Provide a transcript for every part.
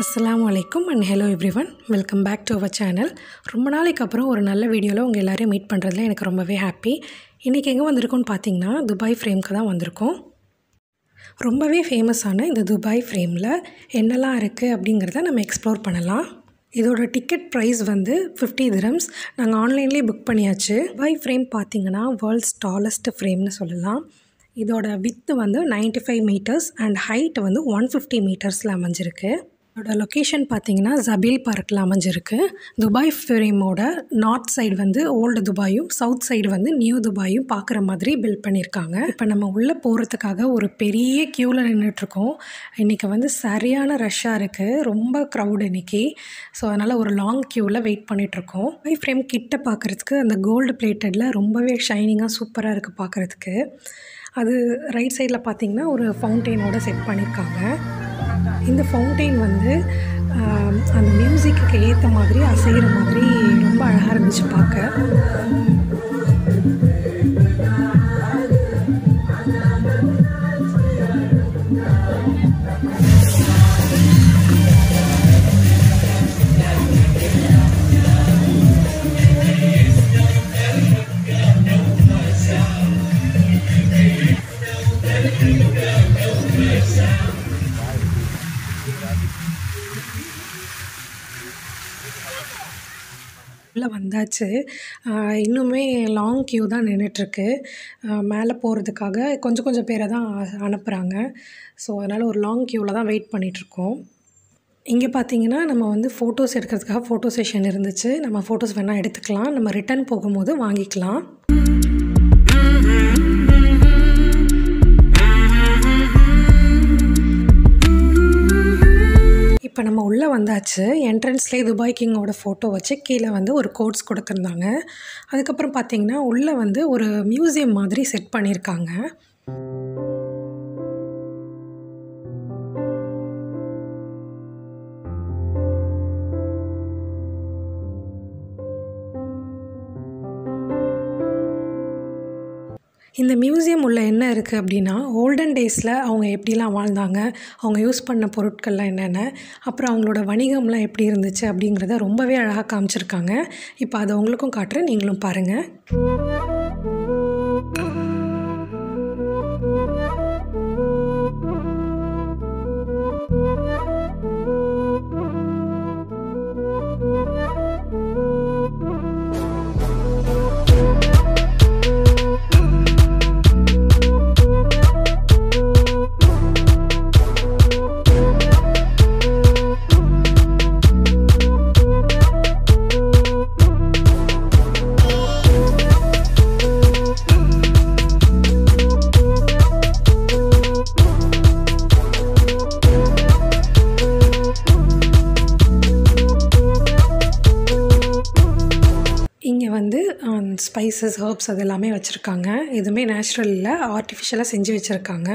அஸ்ஸலாமு அலைக்கும் and hello everyone, welcome back to our channel. ரொம்ப நாளைக்கு அப்புறம் ஒரு நல்ல வீடியோவில் உங்கள் எல்லோரையும் மீட் பண்ணுறதுல எனக்கு ரொம்பவே ஹாப்பி. இன்றைக்கி எங்கே வந்திருக்கோன்னு பார்த்தீங்கன்னா துபாய் ஃப்ரேம்க்கு தான் வந்திருக்கோம். ரொம்பவே ஃபேமஸான இந்த துபாய் ஃப்ரேமில் என்னெல்லாம் இருக்குது அப்படிங்கிறத நம்ம எக்ஸ்ப்ளோர் பண்ணலாம். இதோட டிக்கெட் ப்ரைஸ் வந்து 50 dirhams. நாங்கள் ஆன்லைன்லேயே புக் பண்ணியாச்சு. துபாய் ஃப்ரேம் பார்த்திங்கன்னா வேர்ல்ட்ஸ் டாலஸ்ட் ஃப்ரேம்னு சொல்லலாம். இதோட வித்து வந்து 95 meters அண்ட் ஹைட் வந்து 150 metersல அமைஞ்சிருக்கு. இதோட லொக்கேஷன் பார்த்திங்கன்னா ஜபீல் பார்க்கில் அமைஞ்சிருக்கு. துபாய் ஃப்ரேமோட நார்த் சைடு வந்து ஓல்டு துபாயும் சவுத் சைடு வந்து நியூ துபாயும் பார்க்குற மாதிரி பில்ட் பண்ணியிருக்காங்க. இப்போ நம்ம உள்ளே போகிறதுக்காக ஒரு பெரிய க்யூவில் நின்றுட்டுருக்கோம். இன்றைக்கி வந்து சரியான ரஷ்ஷாக இருக்குது, ரொம்ப க்ரௌட் இன்றைக்கி. ஸோ அதனால் ஒரு லாங் க்யூவில் வெயிட் பண்ணிகிட்ருக்கோம். துபாய் ஃப்ரேம் கிட்ட பார்க்குறதுக்கு அந்த கோல்டு பிளேட்டடில் ரொம்பவே ஷைனிங்காக சூப்பராக இருக்குது பார்க்குறதுக்கு. அது ரைட் சைடில் பார்த்திங்கன்னா ஒரு ஃபவுண்டெயினோட செட் பண்ணியிருக்காங்க. இந்த ஃபவுண்டெயின் வந்து அந்த மியூசிக்கு ஏற்ற மாதிரி அசைகிற மாதிரி ரொம்ப அழகாக இருந்துச்சு பார்க்க. உள்ளே வந்தாச்சு. இன்னுமே லாங் க்யூ தான் நின்றுட்டுருக்கு. மேலே போகிறதுக்காக கொஞ்சம் பேரை தான் அனுப்புகிறாங்க. ஸோ அதனால் ஒரு லாங் க்யூவில் தான் வெயிட் பண்ணிகிட்ருக்கோம். இங்கே பார்த்தீங்கன்னா நம்ம வந்து ஃபோட்டோஸ் எடுக்கிறதுக்காக ஃபோட்டோ செஷன் இருந்துச்சு. நம்ம ஃபோட்டோஸ் வேணால் எடுத்துக்கலாம், நம்ம ரிட்டன் போகும்போது வாங்கிக்கலாம். இப்போ நம்ம உள்ளே வந்தாச்சு. என்ட்ரன்ஸ்லேயே துபாய் கிங்கோட ஃபோட்டோ வச்சு கீழே வந்து ஒரு கோட்ஸ் கொடுத்துருந்தாங்க. அதுக்கப்புறம் பார்த்திங்கன்னா உள்ளே வந்து ஒரு மியூசியம் மாதிரி செட் பண்ணியிருக்காங்க. இந்த மியூசியம் உள்ள என்ன இருக்குது அப்படின்னா, ஓல்டன் டேஸில் அவங்க எப்படிலாம் வாழ்ந்தாங்க, அவங்க யூஸ் பண்ண பொருட்கள்லாம் என்னென்ன, அப்புறம் அவங்களோட வணிகம்லாம் எப்படி இருந்துச்சு அப்படிங்கிறத ரொம்பவே அழகாக காமிச்சிருக்காங்க. இப்போ அதை உங்களுக்கும் காட்டுறேன், நீங்களும் பாருங்கள். இங்கே வந்து ஸ்பைசஸ், ஹர்ப்ஸ் அது எல்லாமே வச்சுருக்காங்க. எதுவுமே நேச்சுரல் இல்லை, ஆர்டிஃபிஷியலாக செஞ்சு வச்சுருக்காங்க.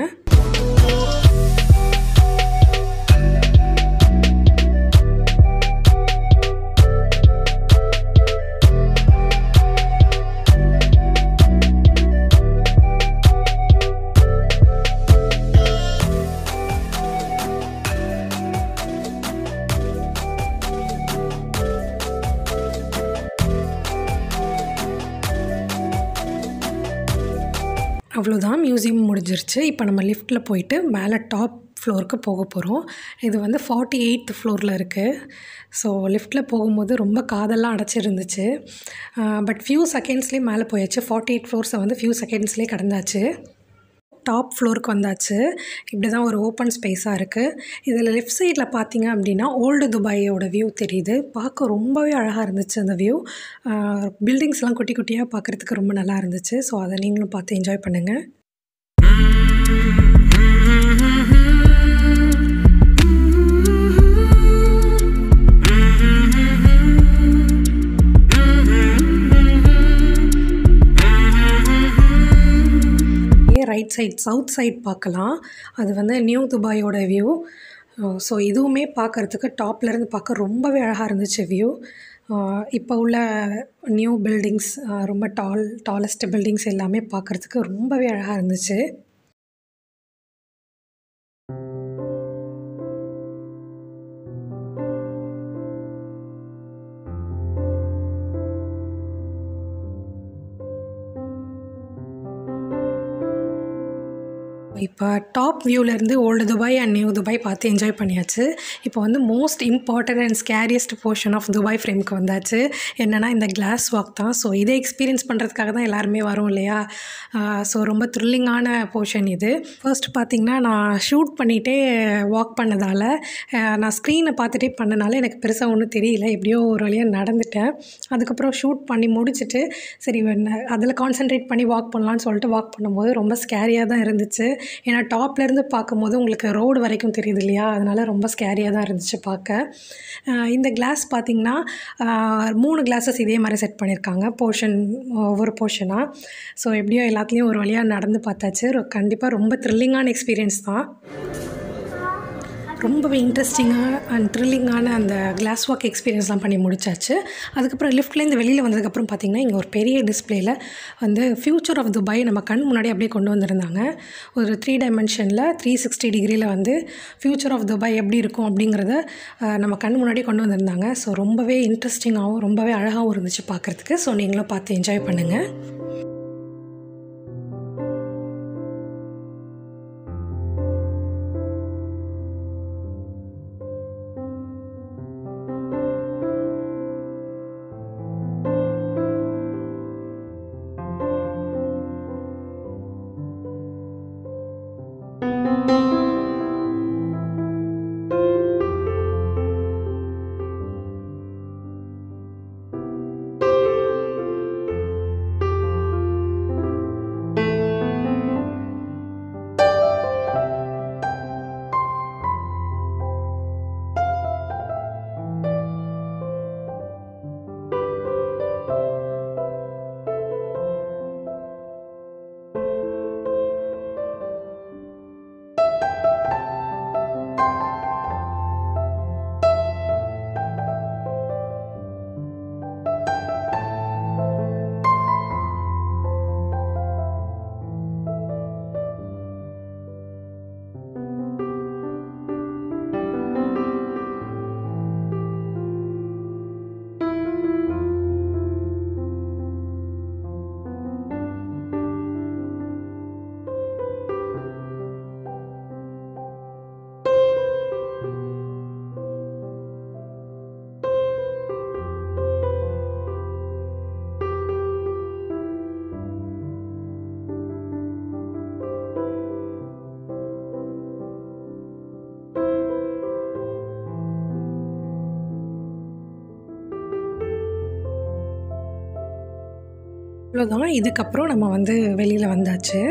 அவ்வளோதான், மியூசியம் முடிஞ்சிருச்சு. இப்போ நம்ம லிஃப்ட்டில் போயிட்டு மேலே டாப் ஃப்ளோருக்கு போக போகிறோம். இது வந்து 48th floorல இருக்குது. ஸோ லிஃப்ட்டில் போகும்போது ரொம்ப காதெல்லாம் அடைச்சிருந்துச்சு. பட் ஃபியூ செகண்ட்ஸ்லேயே மேலே போயாச்சு. 48 floors வந்து ஃபியூ செகண்ட்ஸ்லேயே கடந்தாச்சு. டாப் ஃப்ளோருக்கு வந்தாச்சு. இப்படி தான் ஒரு ஓப்பன் ஸ்பேஸாக இருக்குது. இதில் லெஃப்ட் சைடில் பார்த்திங்க அப்படின்னா ஓல்டு துபாயோட வியூ தெரியுது. பார்க்க ரொம்பவே அழகாக இருந்துச்சு அந்த வியூ. பில்டிங்ஸ்லாம் குட்டி குட்டியாக பார்க்குறதுக்கு ரொம்ப நல்லா இருந்துச்சு. ஸோ அதை நீங்களும் பார்த்து என்ஜாய் பண்ணுங்கள். ரைட் சைட் சவுத் சைட் பார்க்கலாம். அது வந்து நியூ துபாயோட வியூ. ஸோ இதுவுமே பார்க்குறதுக்கு டாப்லேருந்து பார்க்க ரொம்பவே அழகாக இருந்துச்சு வியூ. இப்போ உள்ள நியூ பில்டிங்ஸ், ரொம்ப டாலஸ்ட் பில்டிங்ஸ் எல்லாமே பார்க்குறதுக்கு ரொம்பவே அழகாக இருந்துச்சு. இப்போ டாப் வியூலேருந்து old Dubai and new Dubai பார்த்து என்ஜாய் பண்ணியாச்சு. இப்போ வந்து most important and scariest portion of Dubai ஃப்ரேம்க்கு வந்தாச்சு. என்னென்னா இந்த கிளாஸ் வாக் தான். ஸோ இதை எக்ஸ்பீரியன்ஸ் பண்ணுறதுக்காக தான் எல்லாருமே வரும் இல்லையா? ஸோ ரொம்ப த்ரில்லிங்கான போர்ஷன் இது. ஃபர்ஸ்ட் பார்த்திங்கன்னா நான் ஷூட் பண்ணிகிட்டே வாக் பண்ணதால் நான் ஸ்க்ரீனை பார்த்துட்டே பண்ணனால எனக்கு பெருசாக ஒன்றும் தெரியல. எப்படியோ ஒரு வழியாக நடந்துட்டேன். அதுக்கப்புறம் ஷூட் பண்ணி முடிச்சுட்டு சரி அதில் கான்சென்ட்ரேட் பண்ணி வாக் பண்ணலான்னு சொல்லிட்டு வாக் பண்ணும்போது ரொம்ப ஸ்கேரியாக தான் இருந்துச்சு. ஏன்னா டாப்லேருந்து பார்க்கும்போது உங்களுக்கு ரோடு வரைக்கும் தெரியுது இல்லையா? அதனால் ரொம்ப ஸ்கேரியாக தான் இருந்துச்சு பார்க்க. இந்த கிளாஸ் பார்த்திங்கன்னா 3 கிளாஸஸ் இதே மாதிரி செட் பண்ணியிருக்காங்க ஒவ்வொரு போர்ஷனாக. ஸோ எப்படியோ எல்லாத்துலேயும் ஒரு வழியாக நடந்து பார்த்தாச்சு. கண்டிப்பாக ரொம்ப த்ரில்லிங்கான எக்ஸ்பீரியன்ஸ் தான். ரொம்பவே இன்ட்ரெஸ்டிங்காக அண்ட் த்ரில்லிங்கான அந்த கிளாஸ் வாக் எக்ஸ்பீரியன்ஸ்லாம் பண்ணி முடிச்சாச்சு. அதுக்கப்புறம் லிஃப்ட்லேருந்து வெளியில் வந்ததுக்கப்புறம் பார்த்திங்கன்னா இங்கே ஒரு பெரிய டிஸ்பிளேயில் வந்து ஃப்யூச்சர் ஆஃப் துபாய் நம்ம கண் முன்னாடி அப்படியே கொண்டு வந்திருந்தாங்க. ஒரு 3 டைமென்ஷனில் 360 டிகிரியில் வந்து ஃப்யூச்சர் ஆஃப் துபாய் எப்படி இருக்கும் அப்படிங்கிறத நம்ம கண் முன்னாடி கொண்டு வந்திருந்தாங்க. ஸோ ரொம்பவே இன்ட்ரெஸ்டிங்காகவும் ரொம்பவே அழகாகவும் இருந்துச்சு பார்க்குறதுக்கு. ஸோ நீங்களும் பார்த்து என்ஜாய் பண்ணுங்கள். அவ்வளோதான். இதுக்கப்புறம் நம்ம வந்து வெளியில் வந்தாச்சு.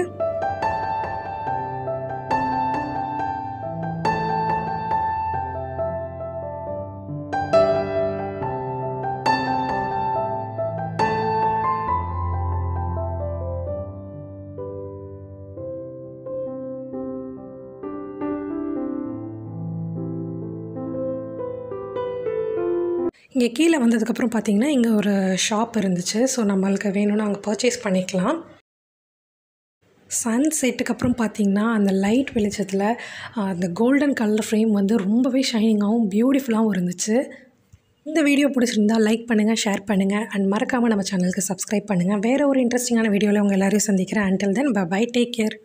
இங்கே கீழே வந்ததுக்கப்புறம் பார்த்திங்கன்னா இங்கே ஒரு ஷாப் இருந்துச்சு. ஸோ நம்மளுக்கு வேணும்னு அங்கே பர்ச்சேஸ் பண்ணிக்கலாம். சன் செட்டுக்கு அப்புறம் பார்த்திங்கன்னா அந்த லைட் வெளிச்சத்தில் அந்த கோல்டன் கலர் ஃப்ரேம் வந்து ரொம்பவே ஷைனிங்காகவும் பியூட்டிஃபுல்லாகவும் இருந்துச்சு. இந்த வீடியோ பிடிச்சிருந்தால் லைக் பண்ணுங்கள், ஷேர் பண்ணுங்கள் அண்ட் மறக்காமல் நம்ம சேனலுக்கு சப்ஸ்கிரைப் பண்ணுங்கள். வேறு ஒரு இன்ட்ரெஸ்டிங்கான வீடியோவில் உங்கள் எல்லோரையும் சந்திக்கிறேன். Until then bye, take care.